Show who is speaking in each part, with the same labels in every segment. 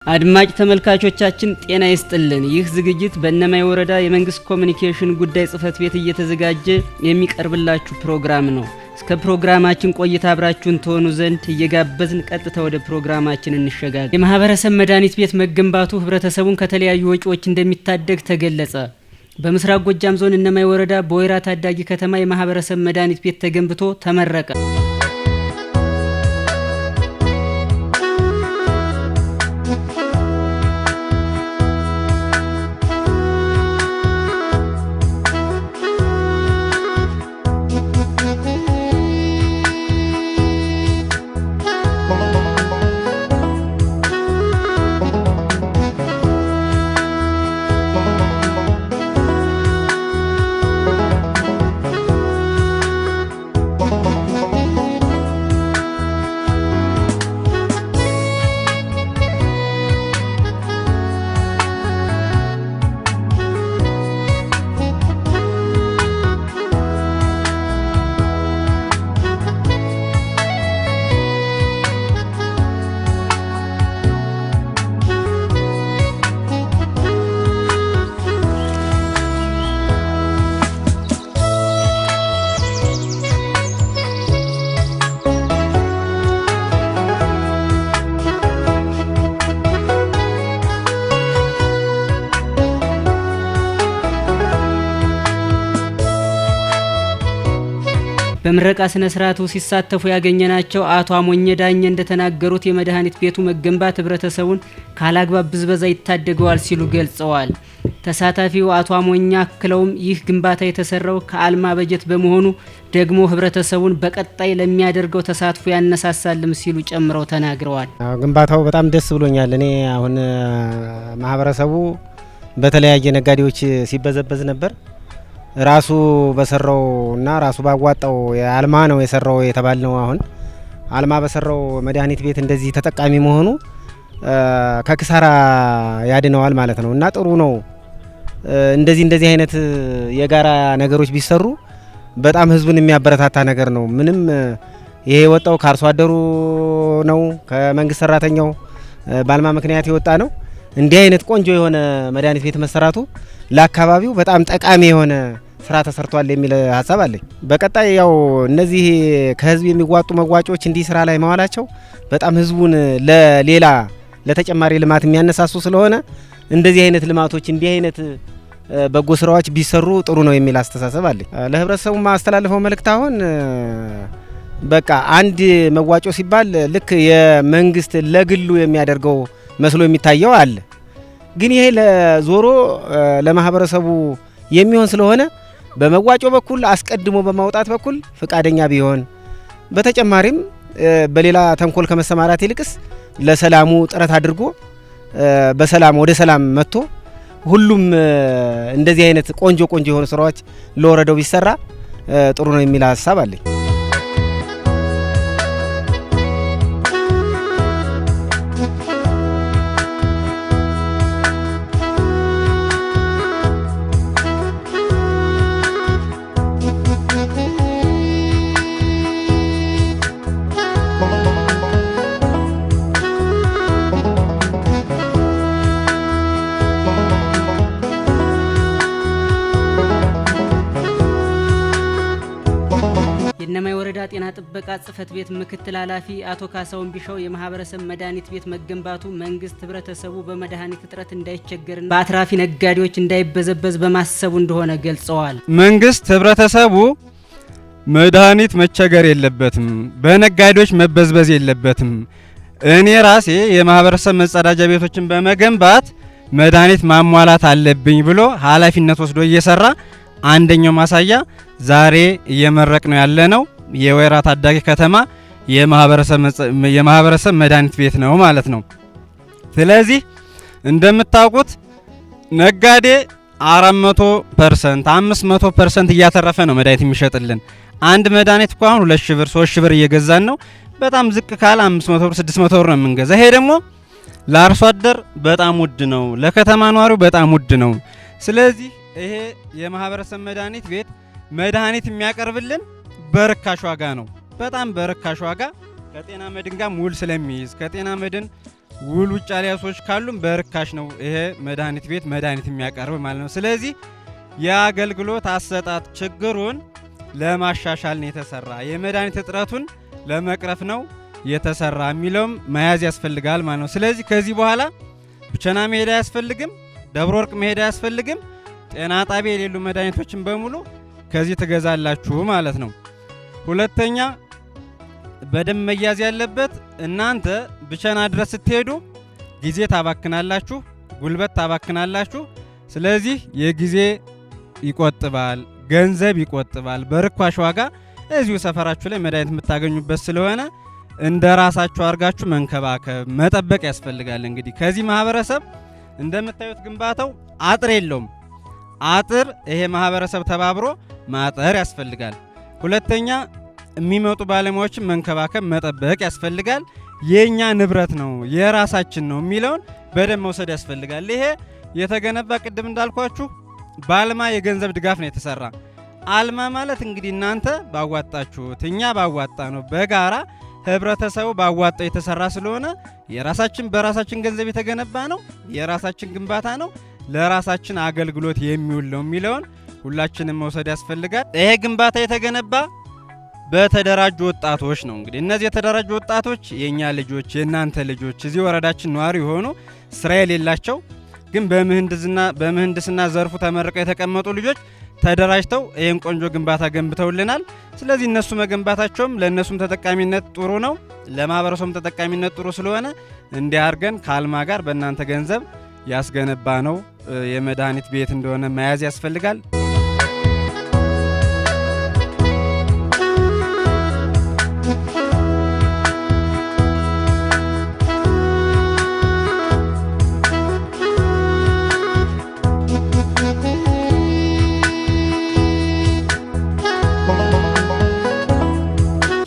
Speaker 1: አድማጭ ተመልካቾቻችን ጤና ይስጥልን። ይህ ዝግጅት በእነማይ ወረዳ የመንግስት ኮሚኒኬሽን ጉዳይ ጽህፈት ቤት እየተዘጋጀ የሚቀርብላችሁ ፕሮግራም ነው። እስከ ፕሮግራማችን ቆይታ አብራችሁን ትሆኑ ዘንድ እየጋበዝን ቀጥታ ወደ ፕሮግራማችን እንሸጋገር። የማህበረሰብ መድኃኒት ቤት መገንባቱ ህብረተሰቡን ከተለያዩ ወጪዎች እንደሚታደግ ተገለጸ። በምስራቅ ጎጃም ዞን እነማይ ወረዳ በወይራ ታዳጊ ከተማ የማህበረሰብ መድኃኒት ቤት ተገንብቶ ተመረቀ። በምረቃ ስነ ስርዓቱ ሲሳተፉ ያገኘናቸው አቶ አሞኘ ዳኘ እንደተናገሩት የመድኃኒት ቤቱ መገንባት ህብረተሰቡን ካላግባብ ብዝበዛ ይታደገዋል ሲሉ ገልጸዋል። ተሳታፊው አቶ አሞኘ አክለውም ይህ ግንባታ የተሰራው ከአልማ በጀት በመሆኑ ደግሞ ህብረተሰቡን በቀጣይ ለሚያደርገው ተሳትፎ ያነሳሳልም ሲሉ ጨምረው ተናግረዋል።
Speaker 2: ግንባታው በጣም ደስ ብሎኛል። እኔ አሁን ማህበረሰቡ በተለያየ ነጋዴዎች ሲበዘበዝ ነበር። ራሱ በሰራውና ራሱ ባዋጣው የአልማ ነው የሰራው የተባልነው። አሁን አልማ በሰራው መድኃኒት ቤት እንደዚህ ተጠቃሚ መሆኑ ከክሳራ ያድነዋል ማለት ነው እና ጥሩ ነው። እንደዚህ አይነት የጋራ ነገሮች ቢሰሩ በጣም ህዝቡን የሚያበረታታ ነገር ነው። ምንም ይሄ የወጣው ከአርሶ አደሩ ነው፣ ከመንግስት ሰራተኛው በአልማ ምክንያት የወጣ ነው። እንዲህ አይነት ቆንጆ የሆነ መድኃኒት ቤት መሰራቱ ለአካባቢው በጣም ጠቃሚ የሆነ ስራ ተሰርቷል የሚል ሀሳብ አለኝ። በቀጣይ ያው እነዚህ ከህዝብ የሚዋጡ መዋጮዎች እንዲህ ስራ ላይ መዋላቸው በጣም ህዝቡን ለሌላ ለተጨማሪ ልማት የሚያነሳሱ ስለሆነ እንደዚህ አይነት ልማቶች እንዲህ አይነት በጎ ስራዎች ቢሰሩ ጥሩ ነው የሚል አስተሳሰብ አለኝ። ለህብረተሰቡ ማስተላለፈው መልእክት አሁን በቃ አንድ መዋጮ ሲባል ልክ የመንግስት ለግሉ የሚያደርገው መስሎ የሚታየው አለ። ግን ይሄ ለዞሮ ለማህበረሰቡ የሚሆን ስለሆነ በመዋጮ በኩል አስቀድሞ በማውጣት በኩል ፍቃደኛ ቢሆን፣ በተጨማሪም በሌላ ተንኮል ከመሰማራት ይልቅስ ለሰላሙ ጥረት አድርጎ በሰላም ወደ ሰላም መጥቶ ሁሉም እንደዚህ አይነት ቆንጆ የሆኑ ስራዎች ለወረደው ቢሰራ ጥሩ ነው የሚል ሀሳብ አለኝ።
Speaker 1: የእነማይ ወረዳ ጤና ጥበቃ ጽህፈት ቤት ምክትል ኃላፊ አቶ ካሳውን ቢሻው የማህበረሰብ መድኃኒት ቤት መገንባቱ መንግስት ህብረተሰቡ በመድኃኒት እጥረት እንዳይቸገርና በአትራፊ ነጋዴዎች እንዳይበዘበዝ በማሰቡ እንደሆነ ገልጸዋል።
Speaker 3: መንግስት ህብረተሰቡ መድኃኒት መቸገር የለበትም፣ በነጋዴዎች መበዝበዝ የለበትም። እኔ ራሴ የማህበረሰብ መጸዳጃ ቤቶችን በመገንባት መድኃኒት ማሟላት አለብኝ ብሎ ኃላፊነት ወስዶ እየሰራ አንደኛው ማሳያ ዛሬ እየመረቅ ነው ያለነው የወይራ ታዳጊ ከተማ የማህበረሰብ መድኃኒት ቤት ነው ማለት ነው። ስለዚህ እንደምታውቁት ነጋዴ 400%፣ 500% እያተረፈ ነው መድኃኒት የሚሸጥልን። አንድ መድኃኒት እኮ አሁን 2 ሺህ ብር 3 ሺህ ብር እየገዛን ነው። በጣም ዝቅ ካለ 500 ብር 600 ብር ነው የምንገዛ። ይሄ ደግሞ ለአርሶ አደር በጣም ውድ ነው፣ ለከተማ ነዋሪው በጣም ውድ ነው። ስለዚህ ይሄ የማህበረሰብ መድኃኒት ቤት መድኃኒት የሚያቀርብልን በርካሽ ዋጋ ነው። በጣም በርካሽ ዋጋ ከጤና መድን ጋር ሙል ስለሚይዝ ከጤና መድን ውል ውጭ ያለ ሰዎች ካሉም በርካሽ ነው ይሄ መድኃኒት ቤት መድኃኒት የሚያቀርብ ማለት ነው። ስለዚህ የአገልግሎት አሰጣጥ ችግሩን ለማሻሻል ነው የተሰራ፣ የመድኃኒት እጥረቱን ለመቅረፍ ነው የተሰራ የሚለውም መያዝ ያስፈልጋል ማለት ነው። ስለዚህ ከዚህ በኋላ ብቸና መሄድ አያስፈልግም፣ ደብረ ወርቅ መሄድ አያስፈልግም። ጤና ጣቢያ የሌሉ መድኃኒቶችን በሙሉ ከዚህ ትገዛላችሁ ማለት ነው። ሁለተኛ በደንብ መያዝ ያለበት እናንተ ብቸና ድረስ ስትሄዱ ጊዜ ታባክናላችሁ፣ ጉልበት ታባክናላችሁ። ስለዚህ የጊዜ ይቆጥባል፣ ገንዘብ ይቆጥባል። በርካሽ ዋጋ እዚሁ ሰፈራችሁ ላይ መድኃኒት የምታገኙበት ስለሆነ እንደ ራሳችሁ አድርጋችሁ መንከባከብ መጠበቅ ያስፈልጋል። እንግዲህ ከዚህ ማህበረሰብ እንደምታዩት ግንባታው አጥር የለውም። አጥር ይሄ ማህበረሰብ ተባብሮ ማጠር ያስፈልጋል። ሁለተኛ የሚመጡ ባለሙያዎችን መንከባከብ መጠበቅ ያስፈልጋል። የኛ ንብረት ነው የራሳችን ነው የሚለውን በደንብ መውሰድ ያስፈልጋል። ይሄ የተገነባ ቅድም እንዳልኳችሁ በአልማ የገንዘብ ድጋፍ ነው የተሰራ። አልማ ማለት እንግዲህ እናንተ ባዋጣችሁት እኛ ባዋጣ ነው በጋራ ህብረተሰቡ ባዋጣው የተሰራ ስለሆነ የራሳችን በራሳችን ገንዘብ የተገነባ ነው፣ የራሳችን ግንባታ ነው፣ ለራሳችን አገልግሎት የሚውል ነው የሚለውን ሁላችንም መውሰድ ያስፈልጋል። ይሄ ግንባታ የተገነባ በተደራጁ ወጣቶች ነው። እንግዲህ እነዚህ የተደራጁ ወጣቶች የኛ ልጆች የናንተ ልጆች እዚህ ወረዳችን ነዋሪ የሆኑ ስራ የሌላቸው ግን በምህንድስና ዘርፉ ተመርቀው የተቀመጡ ልጆች ተደራጅተው ይህን ቆንጆ ግንባታ ገንብተውልናል። ስለዚህ እነሱ መገንባታቸውም ለእነሱም ተጠቃሚነት ጥሩ ነው፣ ለማህበረሰቡም ተጠቃሚነት ጥሩ ስለሆነ እንዲህ አድርገን ከአልማ ጋር በእናንተ ገንዘብ ያስገነባ ነው የመድኃኒት ቤት እንደሆነ መያዝ ያስፈልጋል።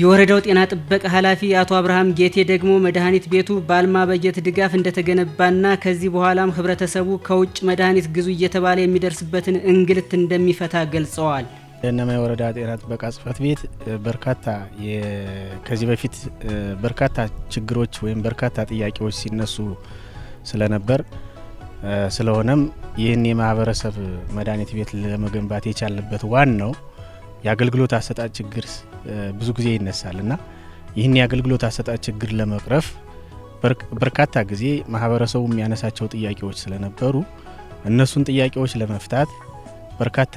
Speaker 1: የወረዳው ጤና ጥበቃ ኃላፊ አቶ አብርሃም ጌቴ ደግሞ መድኃኒት ቤቱ በአልማ በጀት ድጋፍ እንደተገነባና ከዚህ በኋላም ህብረተሰቡ ከውጭ መድኃኒት ግዙ እየተባለ የሚደርስበትን እንግልት እንደሚፈታ ገልጸዋል።
Speaker 2: የእነማይ ወረዳ ጤና ጥበቃ ጽሕፈት ቤት ከዚህ በፊት በርካታ ችግሮች ወይም በርካታ ጥያቄዎች ሲነሱ ስለነበር ስለሆነም ይህን የማህበረሰብ መድኃኒት ቤት ለመገንባት የቻልንበት ዋናው የአገልግሎት አሰጣጥ ችግር ብዙ ጊዜ ይነሳልና ይህን የአገልግሎት አሰጣጥ ችግር ለመቅረፍ በርካታ ጊዜ ማህበረሰቡ የሚያነሳቸው ጥያቄዎች ስለነበሩ እነሱን ጥያቄዎች ለመፍታት በርካታ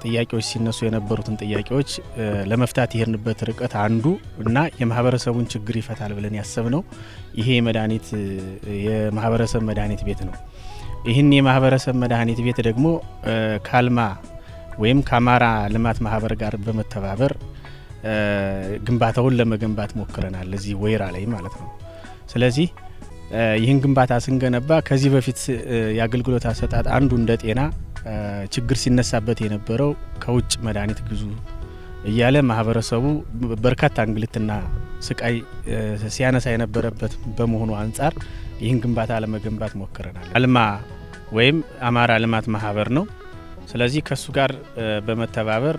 Speaker 2: ጥያቄዎች ሲነሱ የነበሩትን ጥያቄዎች ለመፍታት የሄድንበት ርቀት አንዱ እና የማህበረሰቡን ችግር ይፈታል ብለን ያሰብነው ይሄ የማህበረሰብ መድኃኒት ቤት ነው። ይህን የማህበረሰብ መድኃኒት ቤት ደግሞ ካልማ ወይም ከአማራ ልማት ማህበር ጋር በመተባበር ግንባታውን ለመገንባት ሞክረናል፣ እዚህ ወይራ ላይ ማለት ነው። ስለዚህ ይህን ግንባታ ስንገነባ ከዚህ በፊት የአገልግሎት አሰጣጥ አንዱ እንደ ጤና ችግር ሲነሳበት የነበረው ከውጭ መድኃኒት ግዙ እያለ ማህበረሰቡ በርካታ እንግልትና ስቃይ ሲያነሳ የነበረበት በመሆኑ አንጻር ይህን ግንባታ ለመገንባት ሞክረናል። አልማ ወይም አማራ ልማት ማህበር ነው። ስለዚህ ከሱ ጋር በመተባበር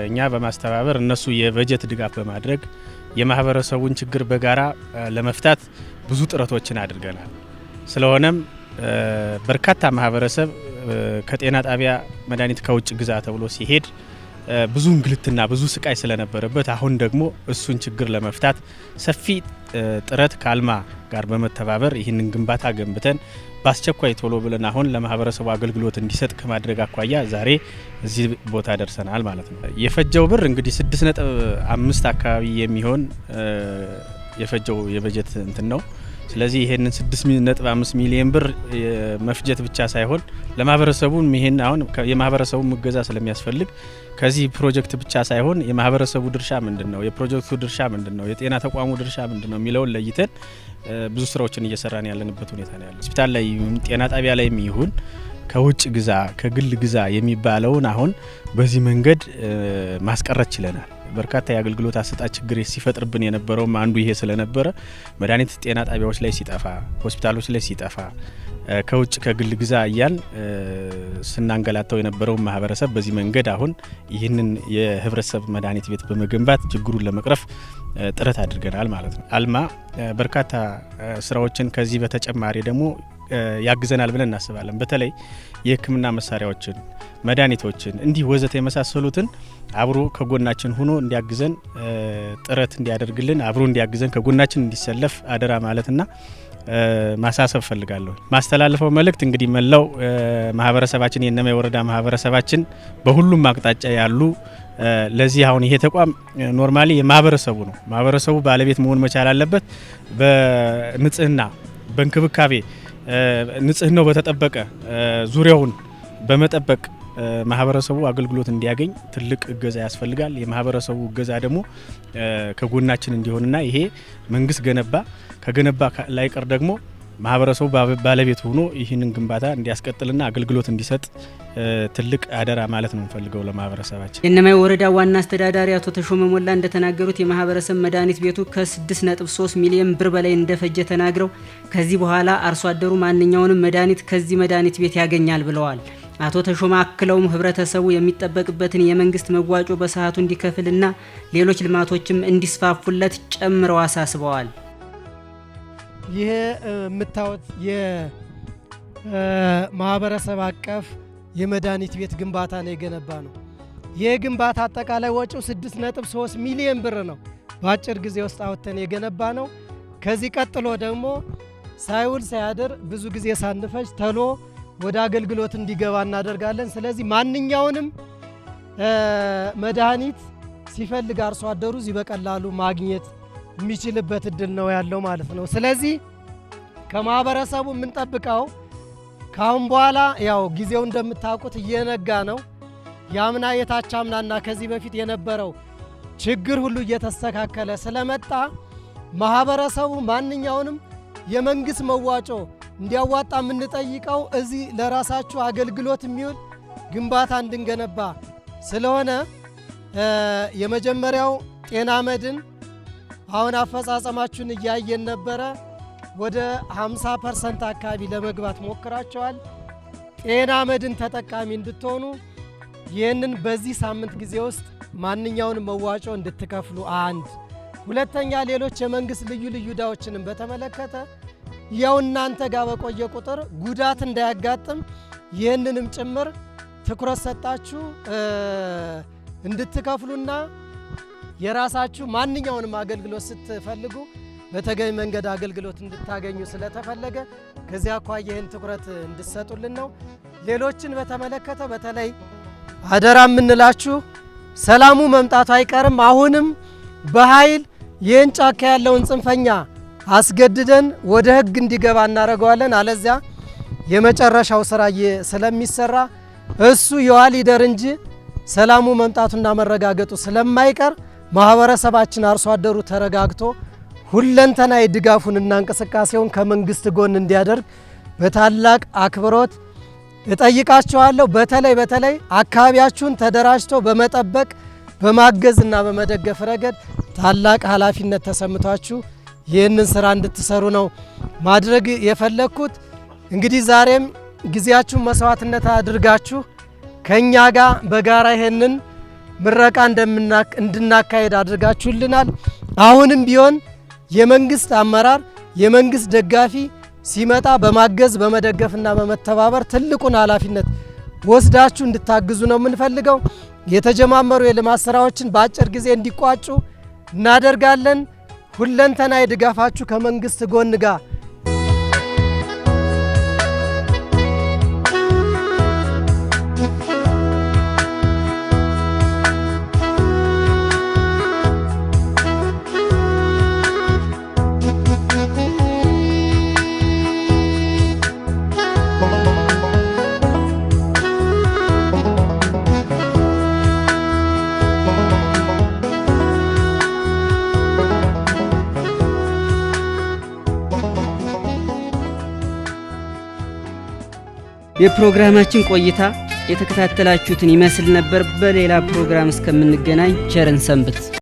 Speaker 2: እኛ በማስተባበር እነሱ የበጀት ድጋፍ በማድረግ የማህበረሰቡን ችግር በጋራ ለመፍታት ብዙ ጥረቶችን አድርገናል። ስለሆነም በርካታ ማህበረሰብ ከጤና ጣቢያ መድኃኒት ከውጭ ግዛ ተብሎ ሲሄድ ብዙ እንግልትና ብዙ ስቃይ ስለነበረበት አሁን ደግሞ እሱን ችግር ለመፍታት ሰፊ ጥረት ከአልማ ጋር በመተባበር ይህንን ግንባታ ገንብተን በአስቸኳይ ቶሎ ብለን አሁን ለማህበረሰቡ አገልግሎት እንዲሰጥ ከማድረግ አኳያ ዛሬ እዚህ ቦታ ደርሰናል ማለት ነው። የፈጀው ብር እንግዲህ 6.5 አካባቢ የሚሆን የፈጀው የበጀት እንትን ነው። ስለዚህ ይሄንን 6.5 ሚሊዮን ብር መፍጀት ብቻ ሳይሆን ለማህበረሰቡ ይሄን አሁን የማህበረሰቡ እገዛ ስለሚያስፈልግ ከዚህ ፕሮጀክት ብቻ ሳይሆን የማህበረሰቡ ድርሻ ምንድነው፣ የፕሮጀክቱ ድርሻ ምንድነው፣ የጤና ተቋሙ ድርሻ ምንድነው የሚለውን ለይተን ብዙ ስራዎችን እየሰራን ያለንበት ሁኔታ ነው ያለው። ሆስፒታል ላይ ጤና ጣቢያ ላይ ይሁን ከውጭ ግዛ ከግል ግዛ የሚባለውን አሁን በዚህ መንገድ ማስቀረት ችለናል። በርካታ የአገልግሎት አሰጣጥ ችግር ሲፈጥርብን የነበረው አንዱ ይሄ ስለነበረ መድኃኒት ጤና ጣቢያዎች ላይ ሲጠፋ፣ ሆስፒታሎች ላይ ሲጠፋ
Speaker 4: ከውጭ ከግል ግዛ እያል ስናንገላታው የነበረው ማህበረሰብ በዚህ መንገድ አሁን ይህንን የህብረተሰብ መድኃኒት ቤት በመገንባት ችግሩን ለመቅረፍ ጥረት አድርገናል ማለት ነው። አልማ በርካታ ስራዎችን ከዚህ በተጨማሪ ደግሞ ያግዘናል ብለን እናስባለን። በተለይ የህክምና መሳሪያዎችን፣ መድኃኒቶችን እንዲህ ወዘተ የመሳሰሉትን አብሮ ከጎናችን ሆኖ እንዲያግዘን ጥረት እንዲያደርግልን አብሮ እንዲያግዘን ከጎናችን እንዲሰለፍ አደራ ማለትና ማሳሰብ ፈልጋለሁ። ማስተላለፈው መልእክት እንግዲህ መላው ማህበረሰባችን የእነማይ ወረዳ ማህበረሰባችን በሁሉም አቅጣጫ ያሉ ለዚህ አሁን ይሄ ተቋም ኖርማሊ የማህበረሰቡ ነው። ማህበረሰቡ ባለቤት መሆን መቻል አለበት። በንጽህና በእንክብካቤ ንጽህናው በተጠበቀ ዙሪያውን በመጠበቅ ማህበረሰቡ አገልግሎት እንዲያገኝ ትልቅ እገዛ ያስፈልጋል። የማህበረሰቡ እገዛ ደግሞ ከጎናችን እንዲሆንና ይሄ መንግስት ከገነባ ላይቀር ደግሞ ማህበረሰቡ ባለቤት ሆኖ ይህንን ግንባታ እንዲያስቀጥልና አገልግሎት እንዲሰጥ ትልቅ አደራ ማለት ነው ፈልገው ለማህበረሰባችን።
Speaker 1: የእነማይ ወረዳ ዋና አስተዳዳሪ አቶ ተሾመ ሞላ እንደተናገሩት የማህበረሰብ መድኃኒት ቤቱ ከ6.3 ሚሊዮን ብር በላይ እንደፈጀ ተናግረው ከዚህ በኋላ አርሶ አደሩ ማንኛውንም መድኃኒት ከዚህ መድኃኒት ቤት ያገኛል ብለዋል። አቶ ተሾመ አክለውም ህብረተሰቡ የሚጠበቅበትን የመንግስት መዋጮ በሰዓቱ እንዲከፍልና ሌሎች ልማቶችም እንዲስፋፉለት ጨምረው አሳስበዋል።
Speaker 5: ይሄ የምታዩት የማህበረሰብ አቀፍ የመድኃኒት ቤት ግንባታ ነው የገነባ ነው። ይህ ግንባታ አጠቃላይ ወጪው 6.3 ሚሊዮን ብር ነው። በአጭር ጊዜ ውስጥ አውጥተን የገነባ ነው። ከዚህ ቀጥሎ ደግሞ ሳይውል ሳያድር ብዙ ጊዜ ሳንፈጅ ተሎ ወደ አገልግሎት እንዲገባ እናደርጋለን። ስለዚህ ማንኛውንም መድኃኒት ሲፈልግ አርሶ አደሩ እዚህ በቀላሉ ማግኘት የሚችልበት እድል ነው ያለው ማለት ነው። ስለዚህ ከማህበረሰቡ የምንጠብቀው ካሁን በኋላ ያው ጊዜው እንደምታውቁት እየነጋ ነው። ያምና የታች አምናና ከዚህ በፊት የነበረው ችግር ሁሉ እየተስተካከለ ስለመጣ ማህበረሰቡ ማንኛውንም የመንግስት መዋጮ እንዲያዋጣ የምንጠይቀው እዚህ ለራሳችሁ አገልግሎት የሚውል ግንባታ እንድንገነባ ስለሆነ የመጀመሪያው ጤና መድን አሁን አፈጻጸማችሁን እያየን ነበረ። ወደ 50% አካባቢ ለመግባት ሞክራቸዋል። ጤና መድን ተጠቃሚ እንድትሆኑ ይህንን በዚህ ሳምንት ጊዜ ውስጥ ማንኛውንም መዋጮ እንድትከፍሉ አንድ። ሁለተኛ ሌሎች የመንግስት ልዩ ልዩ ዕዳዎችንም በተመለከተ ያው እናንተ ጋር በቆየ ቁጥር ጉዳት እንዳያጋጥም ይህንንም ጭምር ትኩረት ሰጣችሁ እንድትከፍሉና የራሳችሁ ማንኛውንም አገልግሎት ስትፈልጉ በተገቢ መንገድ አገልግሎት እንድታገኙ ስለተፈለገ ከዚያ አኳያ ይህን ትኩረት እንድትሰጡልን ነው። ሌሎችን በተመለከተ በተለይ አደራ የምንላችሁ ሰላሙ መምጣቱ አይቀርም። አሁንም በኃይል ይህን ጫካ ያለውን ጽንፈኛ አስገድደን ወደ ህግ እንዲገባ እናደርገዋለን። አለዚያ የመጨረሻው ስራ ስለሚሰራ እሱ የዋሊደር እንጂ ሰላሙ መምጣቱና መረጋገጡ ስለማይቀር ማህበረሰባችን አርሶ አደሩ ተረጋግቶ ሁለንተናዊ ድጋፉንና እንቅስቃሴውን ከመንግስት ጎን እንዲያደርግ በታላቅ አክብሮት እጠይቃቸዋለሁ። በተለይ አካባቢያችሁን ተደራጅቶ በመጠበቅ በማገዝና በመደገፍ ረገድ ታላቅ ኃላፊነት ተሰምቷችሁ ይህንን ስራ እንድትሰሩ ነው ማድረግ የፈለኩት። እንግዲህ ዛሬም ጊዜያችሁን መስዋዕትነት አድርጋችሁ ከኛ ጋር በጋራ ይሄንን ምረቃ እንድናካሄድ አድርጋችሁልናል። አሁንም ቢሆን የመንግስት አመራር የመንግስት ደጋፊ ሲመጣ በማገዝ በመደገፍና በመተባበር ትልቁን ኃላፊነት ወስዳችሁ እንድታግዙ ነው የምንፈልገው። የተጀማመሩ የልማት ስራዎችን በአጭር ጊዜ እንዲቋጩ እናደርጋለን። ሁለንተናዊ ድጋፋችሁ ከመንግስት ጎን ጋር
Speaker 1: የፕሮግራማችን ቆይታ የተከታተላችሁትን ይመስል ነበር። በሌላ ፕሮግራም እስከምንገናኝ ቸርን ሰንብት።